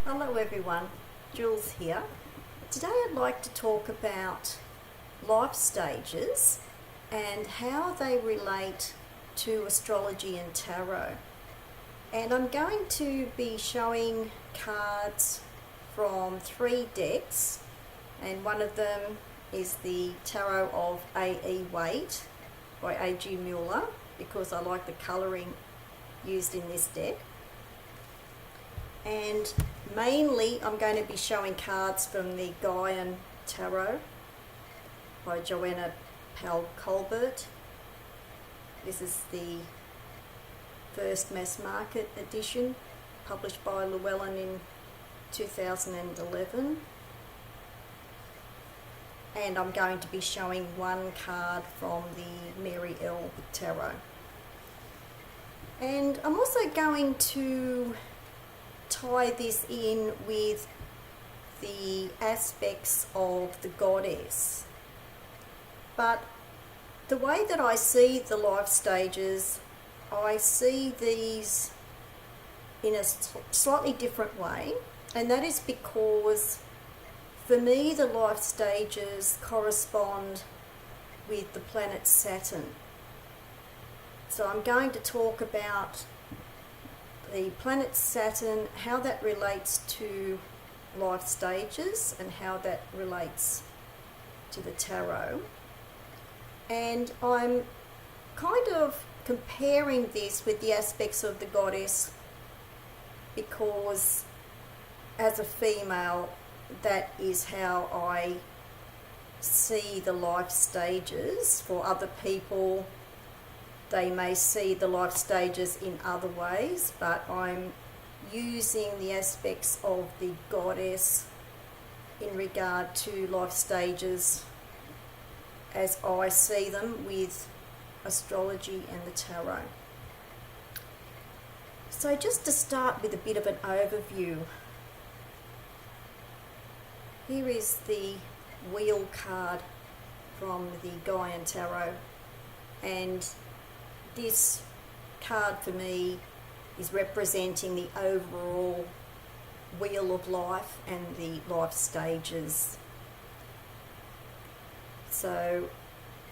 Hello everyone, Jules here. Today I'd like to talk about life stages and how they relate to astrology and tarot. And I'm going to be showing cards from 3 decks, and one of them is the Tarot of A.E.Waite by A.G. Muller, because I like the colouring used in this deck. And mainly I'm going to be showing cards from the Gaian Tarot by Joanna Colbert. This is the first mass market edition, published by Llewellyn in 2011. And I'm going to be showing one card from the Mary L. Tarot. And I'm also going to tie this in with the aspects of the goddess. But the way that I see the life stages, I see these in a slightly different way, and that is because for me the life stages correspond with the planet Saturn. So I'm going to talk about the planet Saturn, how that relates to life stages and how that relates to the tarot. And I'm kind of comparing this with the aspects of the goddess because as a female, that is how I see the life stages. For other people, they may see the life stages in other ways, but I'm using the aspects of the goddess in regard to life stages as I see them with astrology and the tarot. So just to start with a bit of an overview, here is the wheel card from the Gaian Tarot, and this card for me is representing the overall wheel of life and the life stages. So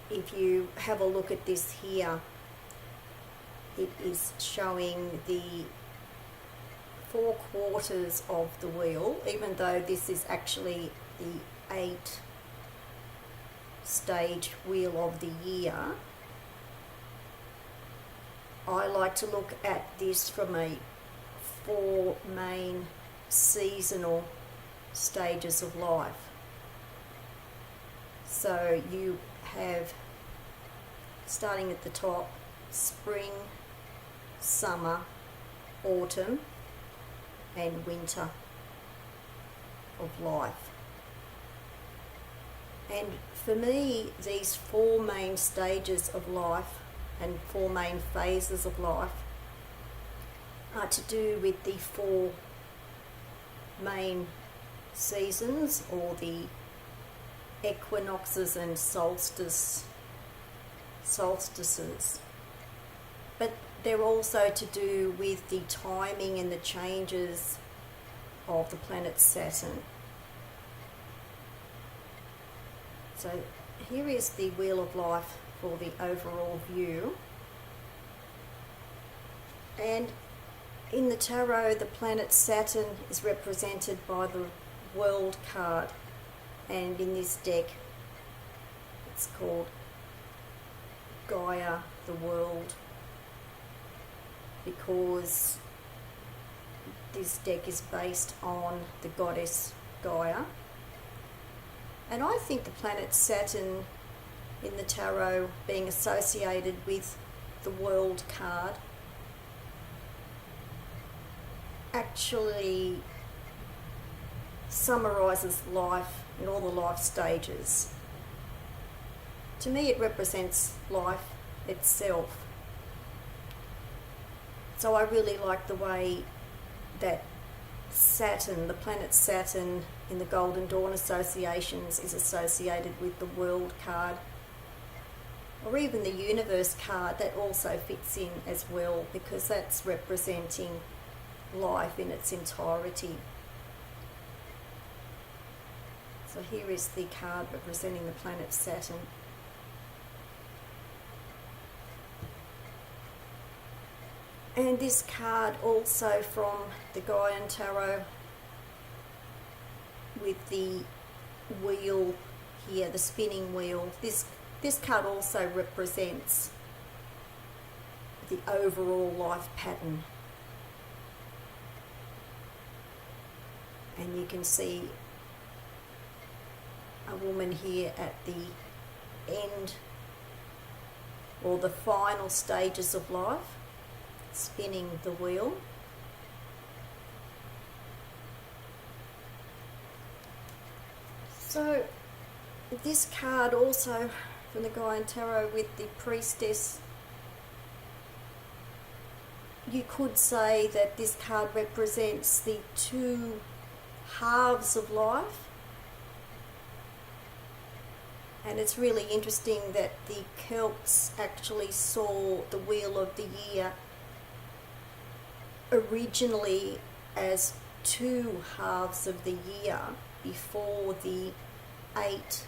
if you have a look at this here, it is showing the 4 quarters of the wheel, even though this is actually the 8 stage wheel of the year. I like to look at this from a 4 main seasonal stages of life. So you have, starting at the top, spring, summer, autumn and winter of life. And for me, these 4 main stages of life and 4 main phases of life are to do with the 4 main seasons, or the equinoxes and solstices. But they're also to do with the timing and the changes of the planet Saturn. So here is the wheel of life for the overall view. And in the tarot, the planet Saturn is represented by the World card, and in this deck it's called Gaia, the World, because this deck is based on the goddess Gaia. And I think the planet Saturn in the tarot being associated with the World card actually summarizes life in all the life stages. To me, it represents life itself. So I really like the way that Saturn, the planet Saturn in the Golden Dawn associations, is associated with the World card, or even the Universe card. That also fits in as well, because that's representing life in its entirety. So here is the card representing the planet Saturn. And this card also from the Gaian Tarot with the wheel here, the spinning wheel. This card also represents the overall life pattern. And you can see a woman here at the end or the final stages of life, spinning the wheel. So this card also from the Gaian Tarot with the Priestess, you could say that this card represents the two halves of life. And it's really interesting that the Celts actually saw the Wheel of the Year originally as two halves of the year before the 8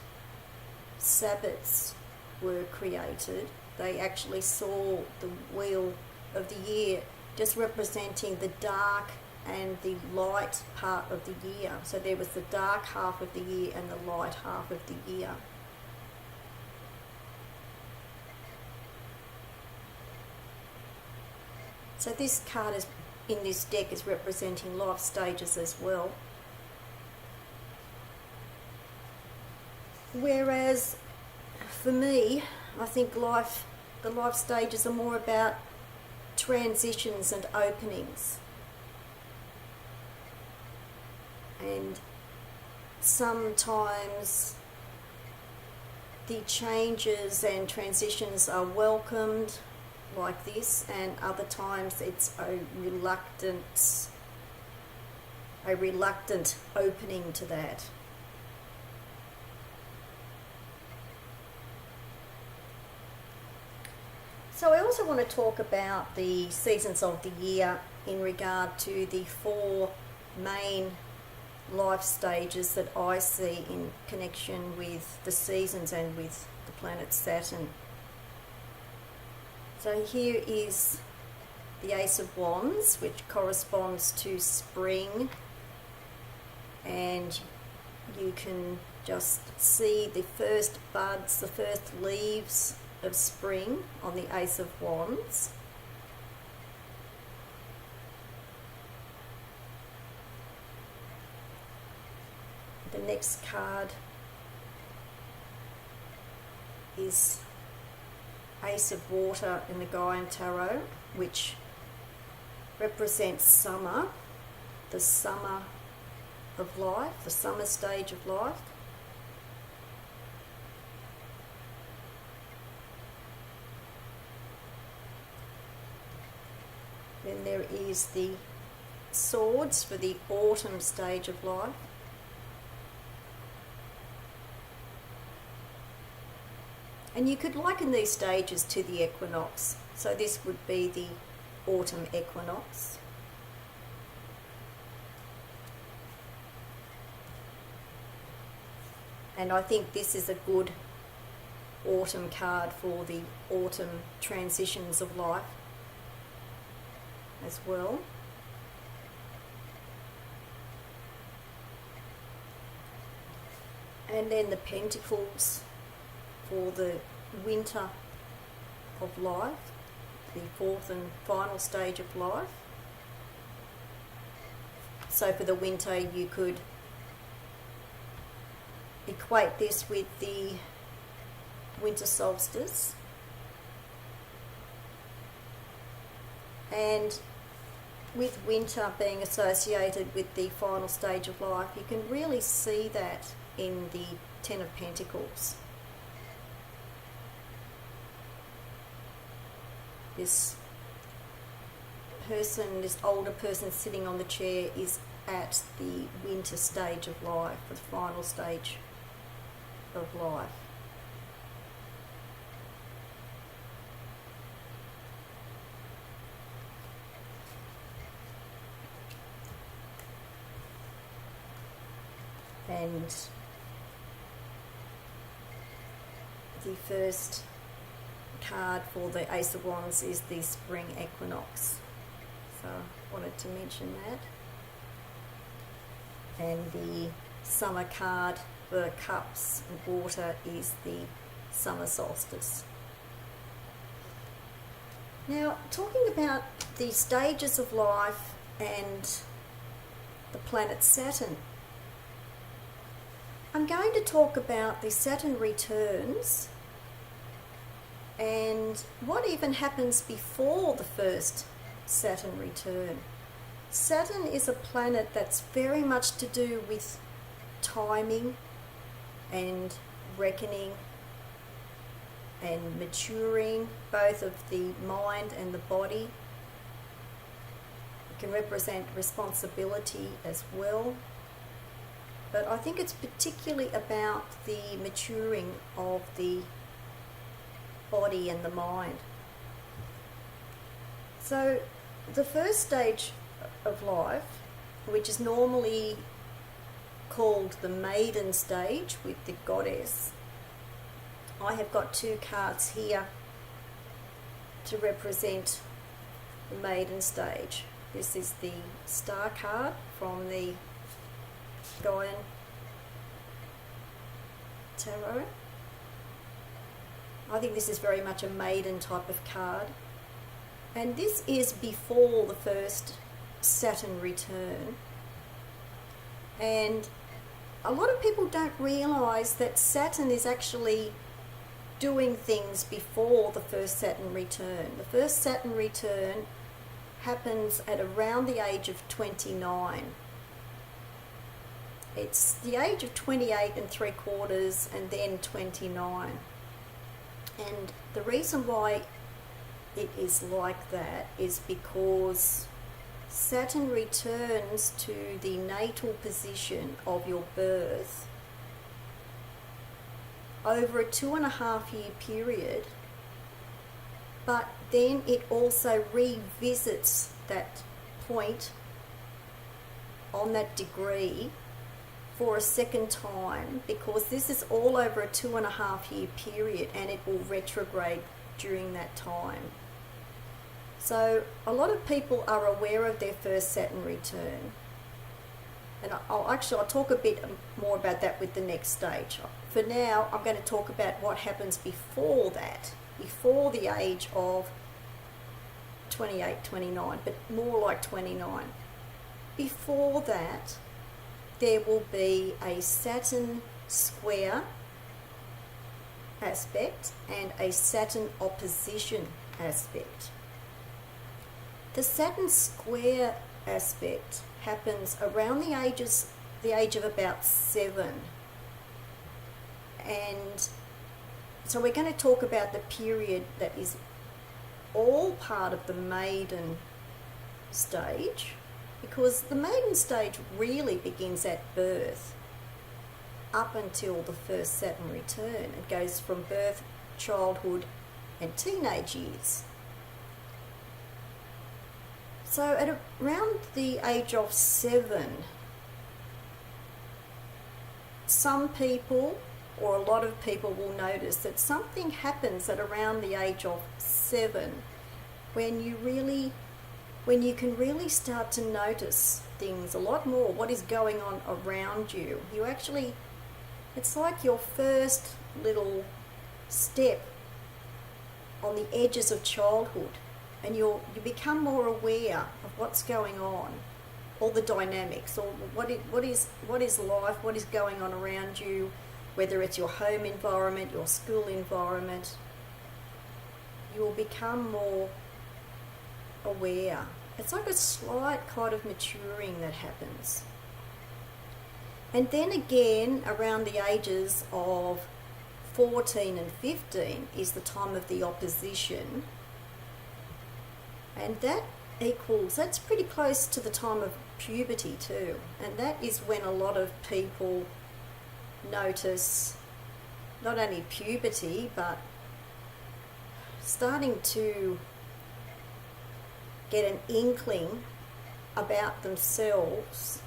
Sabbats were created. They actually saw the Wheel of the Year just representing the dark and the light part of the year. So there was the dark half of the year and the light half of the year. So this card is in this deck is representing life stages as well. Whereas for me, I think the life stages are more about transitions and openings. And sometimes the changes and transitions are welcomed like this, and other times it's a reluctant opening to that. So I also want to talk about the seasons of the year in regard to the 4 main life stages that I see in connection with the seasons and with the planet Saturn. So here is the Ace of Wands, which corresponds to spring, and you can just see the first buds, the first leaves of spring on the Ace of Wands. The next card is Ace of Water in the Gaian Tarot, which represents summer, the summer of life, the summer stage of life. Then there is the Swords for the autumn stage of life. And you could liken these stages to the equinox. So this would be the autumn equinox. And I think this is a good autumn card for the autumn transitions of life as well. And then the Pentacles for the winter of life, the 4th and final stage of life. So for the winter, you could equate this with the winter solstice. And with winter being associated with the final stage of life, you can really see that in the Ten of Pentacles. This person, this older person sitting on the chair, is at the winter stage of life, the final stage of life. And the first card for the Ace of Wands is the spring equinox. So I wanted to mention that. And the summer card for cups and water is the summer solstice. Now, talking about the stages of life and the planet Saturn, I'm going to talk about the Saturn returns and what even happens before the first Saturn return. Saturn is a planet that's very much to do with timing and reckoning and maturing, both of the mind and the body. It can represent responsibility as well. But I think it's particularly about the maturing of the body and the mind. So the first stage of life, which is normally called the maiden stage with the goddess, I have got two cards here to represent the maiden stage. This is the star card from the Gaian Tarot. I think this is very much a maiden type of card. And this is before the first Saturn return. And a lot of people don't realise that Saturn is actually doing things before the first Saturn return. The first Saturn return happens at around the age of 29. It's the age of 28 and 3/4 and then 29. And the reason why it is like that is because Saturn returns to the natal position of your birth over a 2.5-year period, but then it also revisits that point on that degree for a second time, because this is all over a 2.5-year period and it will retrograde during that time. So a lot of people are aware of their first Saturn return, and I'll talk a bit more about that with the next stage. For now, I'm going to talk about what happens before that, before the age of 28, 29, but more like 29. Before that, there will be a Saturn square aspect and a Saturn opposition aspect. The Saturn square aspect happens around the age of about 7. And so we're going to talk about the period that is all part of the maiden stage, because the maiden stage really begins at birth up until the first Saturn return. It goes from birth, childhood and teenage years. So at around the age of 7, some people, or a lot of people, will notice that something happens at around the age of 7 when you can really start to notice things a lot more, what is going on around you. It's like your first little step on the edges of childhood, and you become more aware of what's going on, all the dynamics, or what is life, what is going on around you, whether it's your home environment, your school environment. You will become more aware. It's like a slight kind of maturing that happens. And then again, around the ages of 14 and 15 is the time of the opposition. And that's pretty close to the time of puberty too. And that is when a lot of people notice not only puberty, but starting to get an inkling about themselves,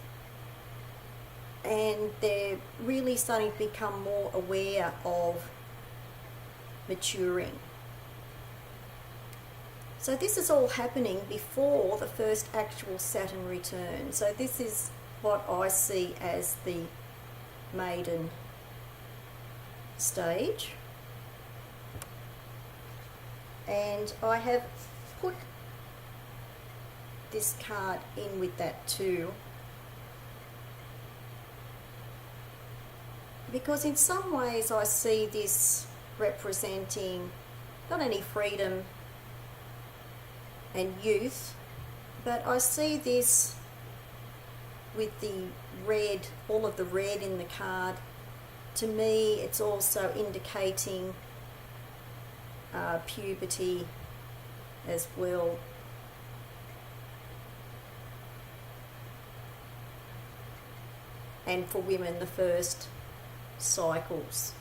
and they're really starting to become more aware of maturing. So this is all happening before the first actual Saturn return. So this is what I see as the maiden stage. And I have put this card in with that too, because in some ways I see this representing not only freedom and youth, but I see this with the red, all of the red in the card. To me, it's also indicating puberty as well. And for women, the first cycles.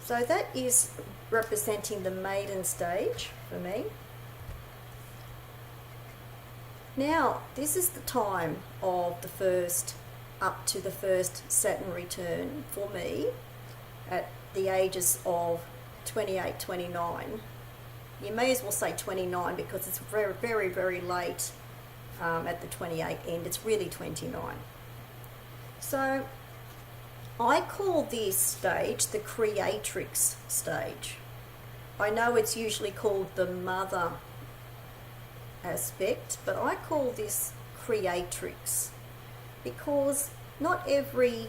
So that is representing the maiden stage for me. Now, this is the time of the first, up to the first Saturn return for me at the ages of 28, 29. You may as well say 29 because it's very, very, very late at the 28 end. It's really 29. So I call this stage the creatrix stage. I know it's usually called the mother aspect, but I call this creatrix because not every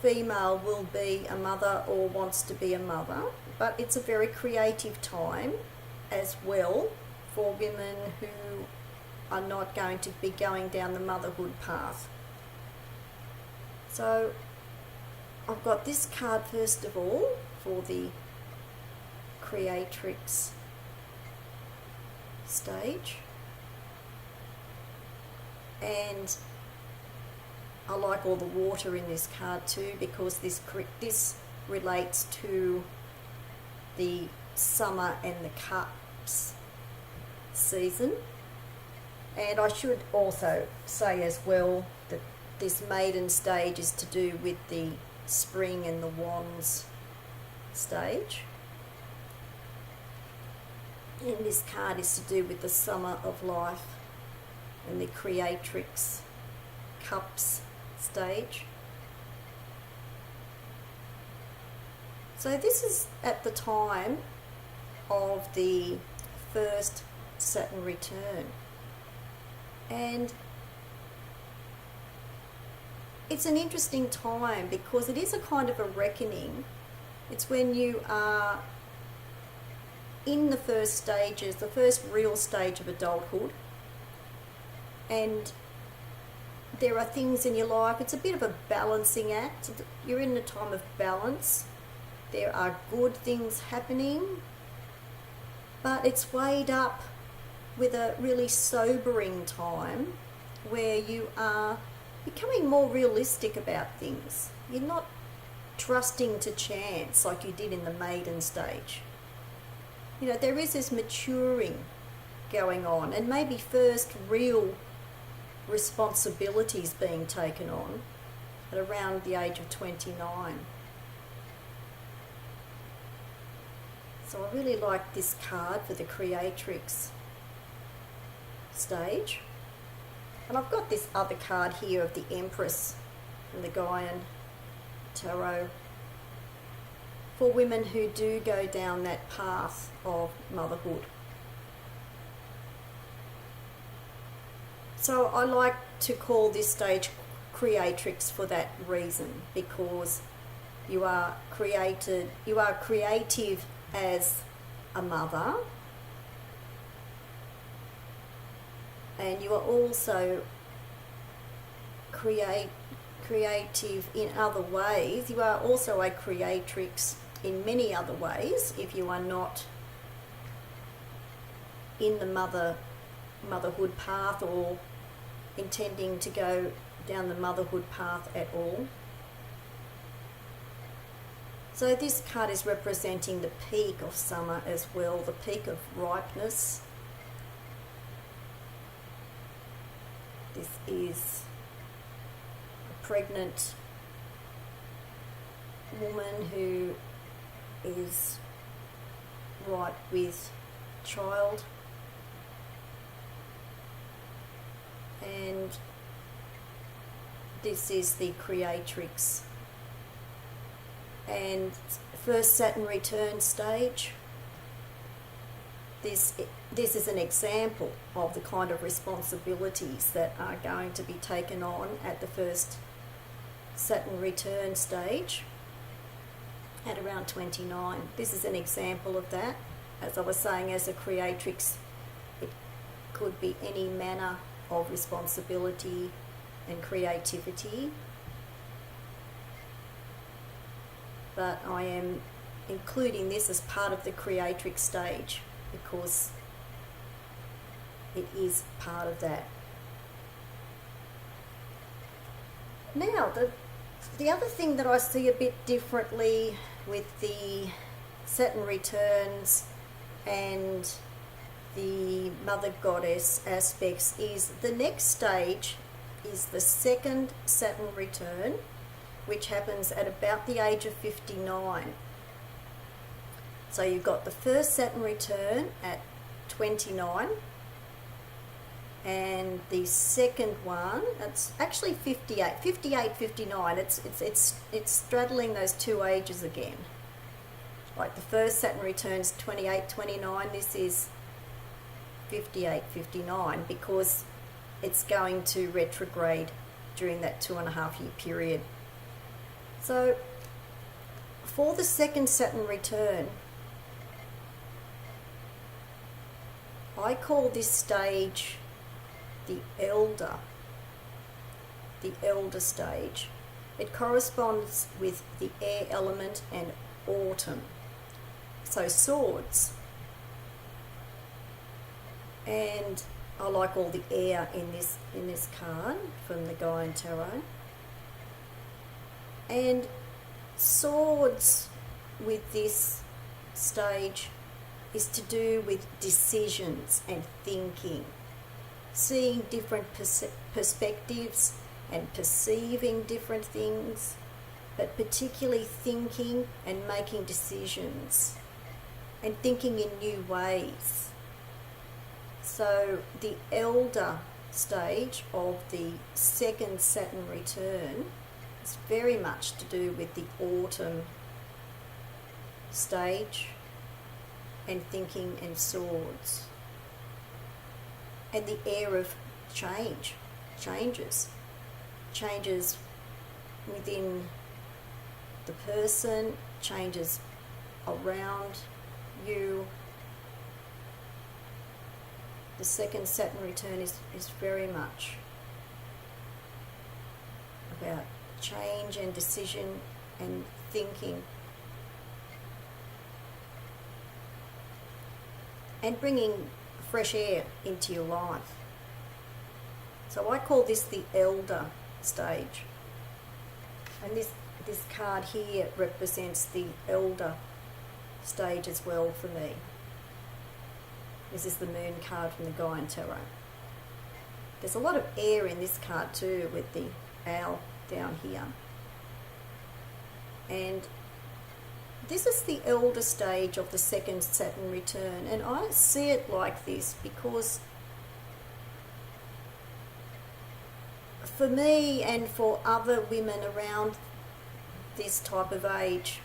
female will be a mother or wants to be a mother, but it's a very creative time as well for women who are not going to be going down the motherhood path. So I've got this card first of all for the creatrix stage, and I like all the water in this card too because this relates to the summer and the cups season. And I should also say as well that this maiden stage is to do with the spring and the wands stage. And this card is to do with the summer of life and the creatrix cups stage. So this is at the time of the first Saturn return, and it's an interesting time because it is a kind of a reckoning. It's when you are in the first stages, the first real stage of adulthood, and there are things in your life. It's a bit of a balancing act. You're in a time of balance. There are good things happening, but it's weighed up with a really sobering time where you are becoming more realistic about things. You're not trusting to chance like you did in the maiden stage. You know, there is this maturing going on, and maybe first real responsibilities being taken on at around the age of 29. So I really like this card for the creatrix stage. And I've got this other card here of the Empress from the Gaian Tarot for women who do go down that path of motherhood. So I like to call this stage creatrix for that reason, because you are creative as a mother, and you are also creative in other ways. You are also a creatrix in many other ways if you are not in the motherhood path or intending to go down the motherhood path at all. So this card is representing the peak of summer as well, the peak of ripeness. This is a pregnant woman who is right with child, and this is the creatrix. And first Saturn return stage, this is an example of the kind of responsibilities that are going to be taken on at the first Saturn return stage at around 29. This is an example of that. As I was saying, as a creatrix, it could be any manner of responsibility and creativity, but I am including this as part of the creatrix stage because it is part of that. Now, the other thing that I see a bit differently with the Saturn returns and the Mother Goddess aspects is the next stage is the second Saturn return, which happens at about the age of 59. So you've got the first Saturn return at 29, and the second one, it's actually 58, 59. It's straddling those two ages again. Like the first Saturn returns 28, 29, this is 58, 59, because it's going to retrograde during that 2.5 year period. So for the second Saturn return, I call this stage the elder stage. It corresponds with the air element and autumn. So swords. And I like all the air in this card from the Gaian Tarot. And swords with this stage is to do with decisions and thinking, seeing different perspectives and perceiving different things, but particularly thinking and making decisions and thinking in new ways. So the elder stage of the second Saturn return is very much to do with the autumn stage and thinking and swords. And the air of changes within the person, changes around you. The second Saturn return is very much about change and decision and thinking, and bringing fresh air into your life. So I call this the elder stage. And this card here represents the elder stage as well for me. This is the moon card from the Gaian Tarot. There's a lot of air in this card too, with the owl down here. And this is the elder stage of the second Saturn return, and I see it like this because for me and for other women around this type of age,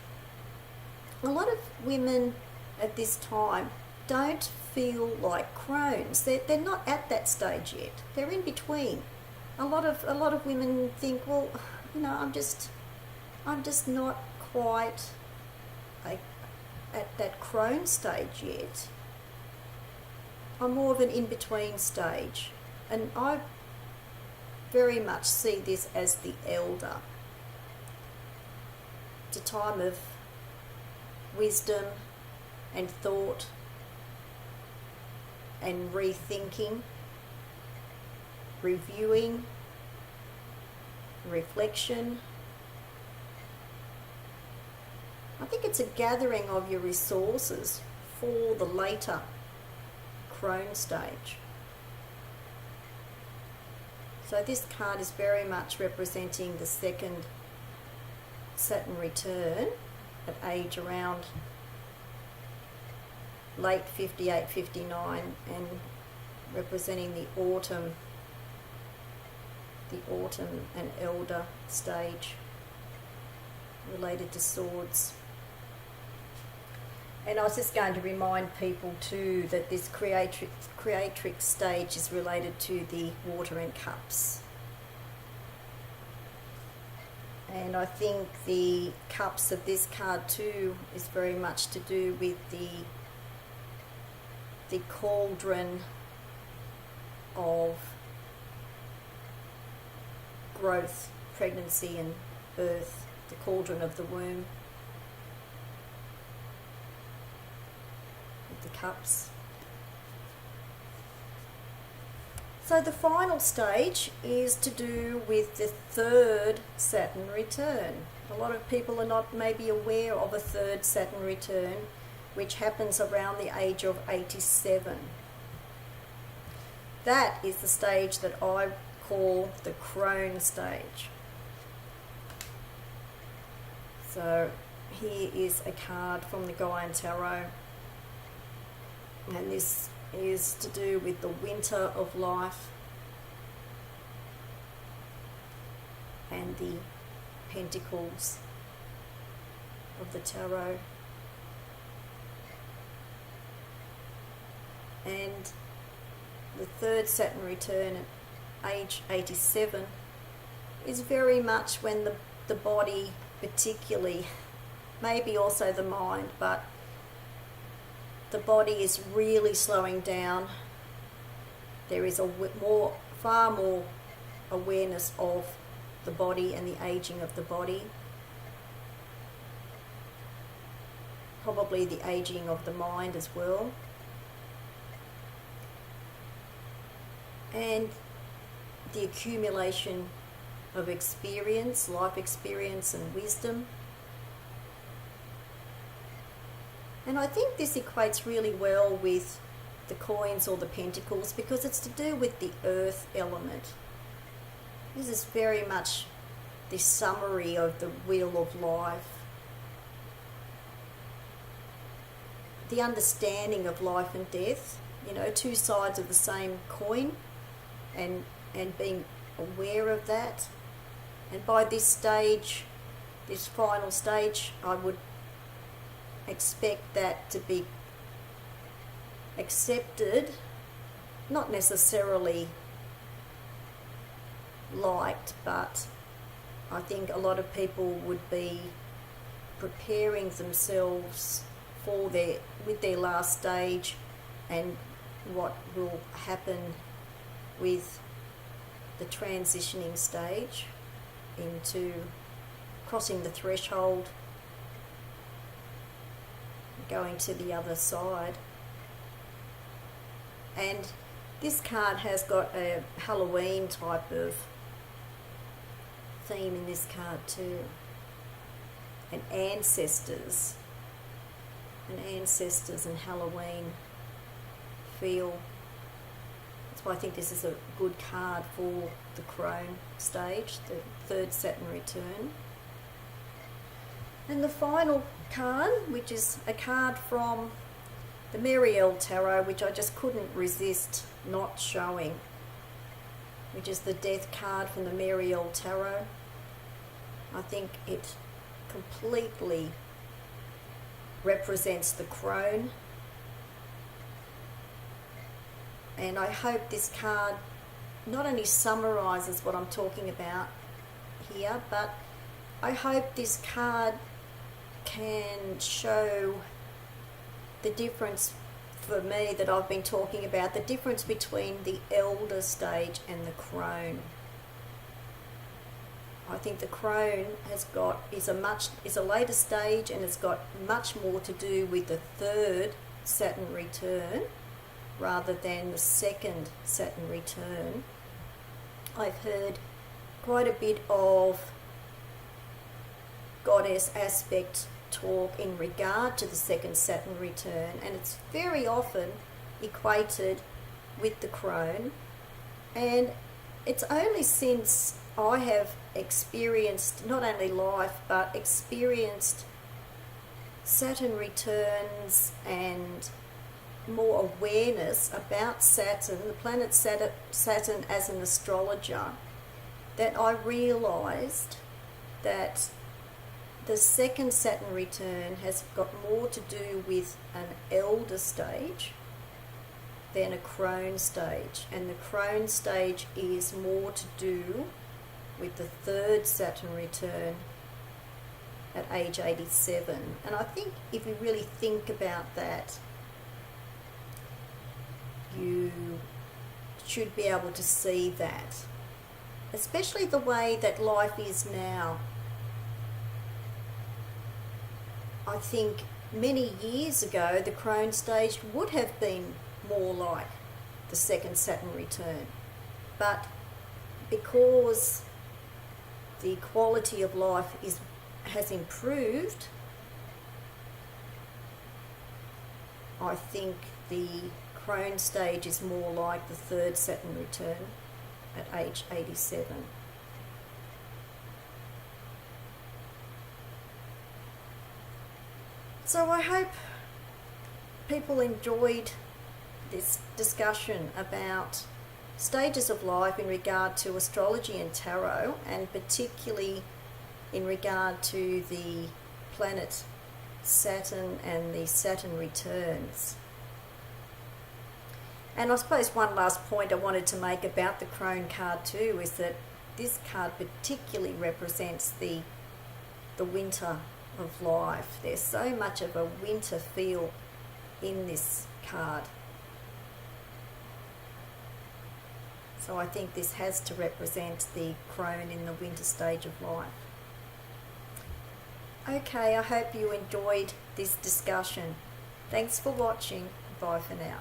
a lot of women at this time don't feel like crones. They're not at that stage yet. They're in between. A lot of women think, well, I'm just not quite at that crone stage yet. I'm more of an in-between stage, and I very much see this as the elder. It's a time of wisdom and thought and rethinking, reviewing, reflection. I think it's a gathering of your resources for the later crone stage. So this card is very much representing the second Saturn return at age around late 58, 59, and representing the autumn and elder stage related to swords. And I was just going to remind people too that this creatrix stage is related to the water and cups. And I think the cups of this card too is very much to do with the cauldron of growth, pregnancy and birth, the cauldron of the womb with the cups. So the final stage is to do with the third Saturn return. A lot of people are not maybe aware of a third Saturn return, which happens around the age of 87. That is the stage that I call the crone stage. So here is a card from the Gaian Tarot, and this is to do with the winter of life and the pentacles of the tarot. And the third Saturn return at age 87 is very much when the body, particularly, maybe also the mind, but the body is really slowing down. There is far more awareness of the body and the aging of the body. Probably the aging of the mind as well. And the accumulation of experience, life experience and wisdom. And I think this equates really well with the coins or the pentacles because it's to do with the earth element. This is very much the summary of the wheel of life. The understanding of life and death, two sides of the same coin, and being aware of that. And by this stage, this final stage, I would expect that to be accepted, not necessarily liked, but I think a lot of people would be preparing themselves with their last stage and what will happen with the transitioning stage into crossing the threshold, going to the other side. And this card has got a Halloween type of theme in this card too, and ancestors and Halloween feel. That's why I think this is a good card for the crone stage, the third Saturn return. And the final card, which is a card from the A.E.Waite Tarot, which I just couldn't resist not showing, which is the Death card from the A.E.Waite Tarot. I think it completely represents the crone. And I hope this card not only summarises what I'm talking about here, but I hope this card can show the difference for me that I've been talking about, the difference between the elder stage and the crone. I think the crone is a later stage, and it's got much more to do with the third Saturn return rather than the second Saturn return. I've heard quite a bit of goddess aspect talk in regard to the second Saturn return, and it's very often equated with the crone. And it's only since I have experienced not only life but experienced Saturn returns and more awareness about Saturn, the planet Saturn as an astrologer, that I realised that the second Saturn return has got more to do with an elder stage than a crone stage, and the crone stage is more to do with the third Saturn return at age 87. And I think if you really think about that, you should be able to see that, especially the way that life is now. I think many years ago the crone stage would have been more like the second Saturn return, but because the quality of life has improved, I think the crone stage is more like the third Saturn return at age 87. So I hope people enjoyed this discussion about stages of life in regard to astrology and tarot, and particularly in regard to the planet Saturn and the Saturn returns. And I suppose one last point I wanted to make about the crone card too is that this card particularly represents the winter of life. There's so much of a winter feel in this card. So I think this has to represent the crone in the winter stage of life. Okay, I hope you enjoyed this discussion. Thanks for watching. Bye for now.